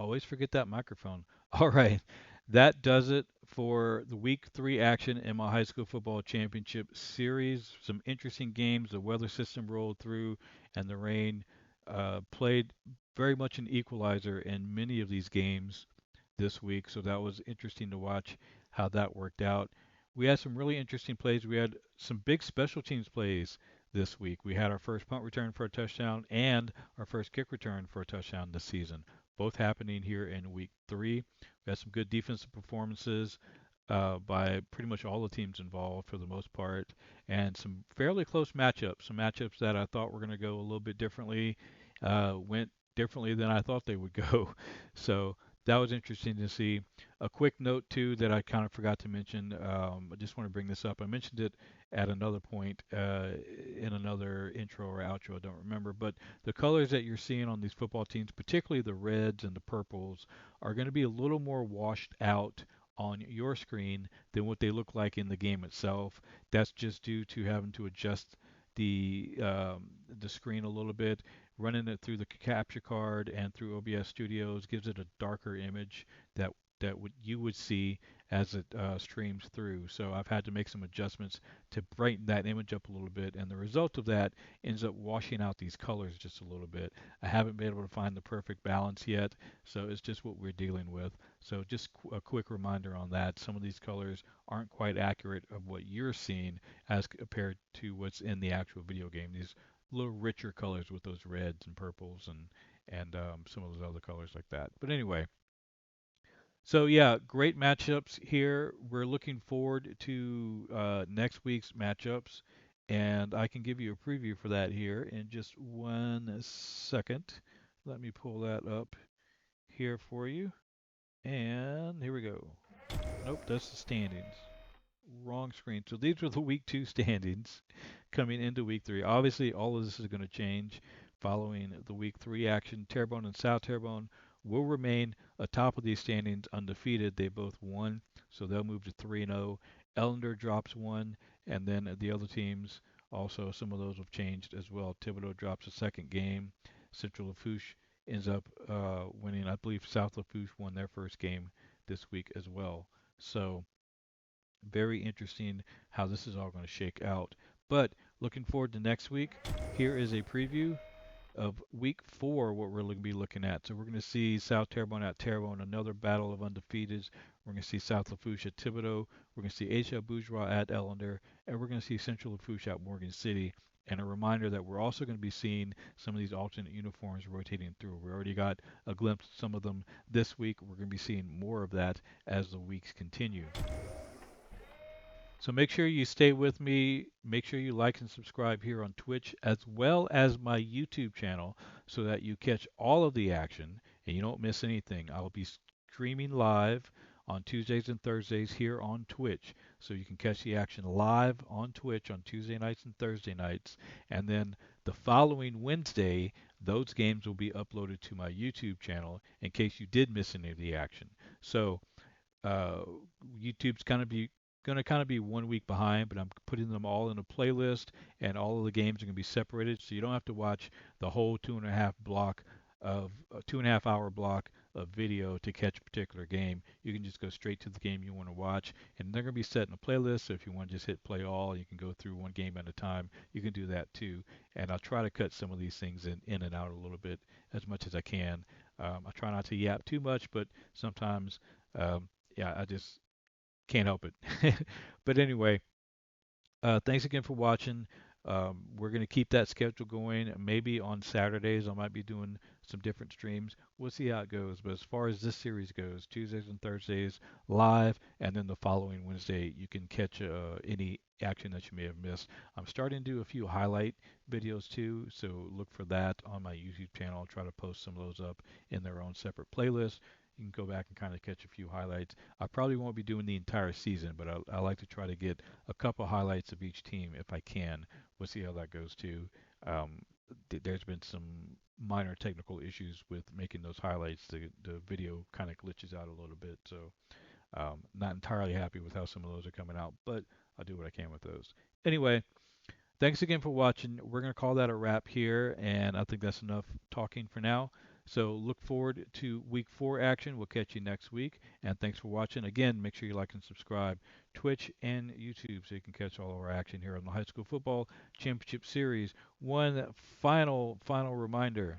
Always forget that microphone. All right. That does it for the week 3 action in my high school football championship series. Some interesting games. The weather system rolled through, and the rain played very much an equalizer in many of these games this week. So that was interesting to watch how that worked out. We had some really interesting plays. We had some big special teams plays this week. We had our first punt return for a touchdown and our first kick return for a touchdown this season, both happening here in week 3. We had some good defensive performances by pretty much all the teams involved for the most part, and some fairly close matchups. Some matchups that I thought were going to go a little bit differently went differently than I thought they would go. So that was interesting to see. A quick note too that I kind of forgot to mention. I just want to bring this up. I mentioned it at another point in another intro or outro. I don't remember, but the colors that you're seeing on these football teams, particularly the reds and the purples, are going to be a little more washed out on your screen than what they look like in the game itself. That's just due to having to adjust the screen a little bit. Running it through the capture card and through OBS Studios gives it a darker image that you would see as it streams through. So I've had to make some adjustments to brighten that image up a little bit, and the result of that ends up washing out these colors just a little bit. I haven't been able to find the perfect balance yet, so it's just what we're dealing with. So just a quick reminder on that. Some of these colors aren't quite accurate of what you're seeing as compared to what's in the actual video game. These little richer colors with those reds and purples and some of those other colors like that. But anyway, so yeah, great matchups here. We're looking forward to next week's matchups, and I can give you a preview for that here in just 1 second. Let me pull that up here for you, and here we go. Nope, that's the standings. Wrong screen. So these were the week 2 standings coming into week 3. Obviously, all of this is going to change following the week 3 action. Terrebonne and South Terrebonne will remain atop of these standings undefeated. They both won, so they'll move to 3-0. Ellender drops one, and then the other teams also, some of those have changed as well. Thibodeau drops a second game. Central Lafourche ends up winning. I believe South Lafourche won their first game this week as well. So very interesting how this is all going to shake out. But looking forward to next week, here is a preview of week 4, what we're going to be looking at. So we're going to see South Terrebonne at Terrebonne, another battle of undefeateds. We're going to see South Lafourche at Thibodeau. We're going to see HL Bourgeois at Ellender. And we're going to see Central Lafourche at Morgan City. And a reminder that we're also going to be seeing some of these alternate uniforms rotating through. We already got a glimpse of some of them this week. We're going to be seeing more of that as the weeks continue. So make sure you stay with me. Make sure you like and subscribe here on Twitch as well as my YouTube channel so that you catch all of the action and you don't miss anything. I will be streaming live on Tuesdays and Thursdays here on Twitch. So you can catch the action live on Twitch on Tuesday nights and Thursday nights. And then the following Wednesday, those games will be uploaded to my YouTube channel in case you did miss any of the action. So uh, YouTube's going to kind of be 1 week behind, but I'm putting them all in a playlist, and all of the games are going to be separated, so you don't have to watch the whole 2.5 hour block of video to catch a particular game. You can just go straight to the game you want to watch, and they're going to be set in a playlist. So if you want to just hit play all, you can go through one game at a time. You can do that too, and I'll try to cut some of these things in and out a little bit as much as I can. I try not to yap too much, but sometimes yeah, I just can't help it. But anyway, thanks again for watching. We're going to keep that schedule going. Maybe on Saturdays, I might be doing some different streams. We'll see how it goes. But as far as this series goes, Tuesdays and Thursdays live, and then the following Wednesday, you can catch any action that you may have missed. I'm starting to do a few highlight videos too, so look for that on my YouTube channel. I'll try to post some of those up in their own separate playlists. You can go back and kind of catch a few highlights. I probably won't be doing the entire season, but I like to try to get a couple highlights of each team if I can. We'll see how that goes too. Um, there's been some minor technical issues with making those highlights. The video kind of glitches out a little bit, so not entirely happy with how some of those are coming out, but I'll do what I can with those. Anyway, thanks again for watching. We're going to call that a wrap here, and I think that's enough talking for now. So look forward to week 4 action. We'll catch you next week. And thanks for watching. Again, make sure you like and subscribe Twitch and YouTube so you can catch all of our action here on the High School Football Championship Series. One final reminder.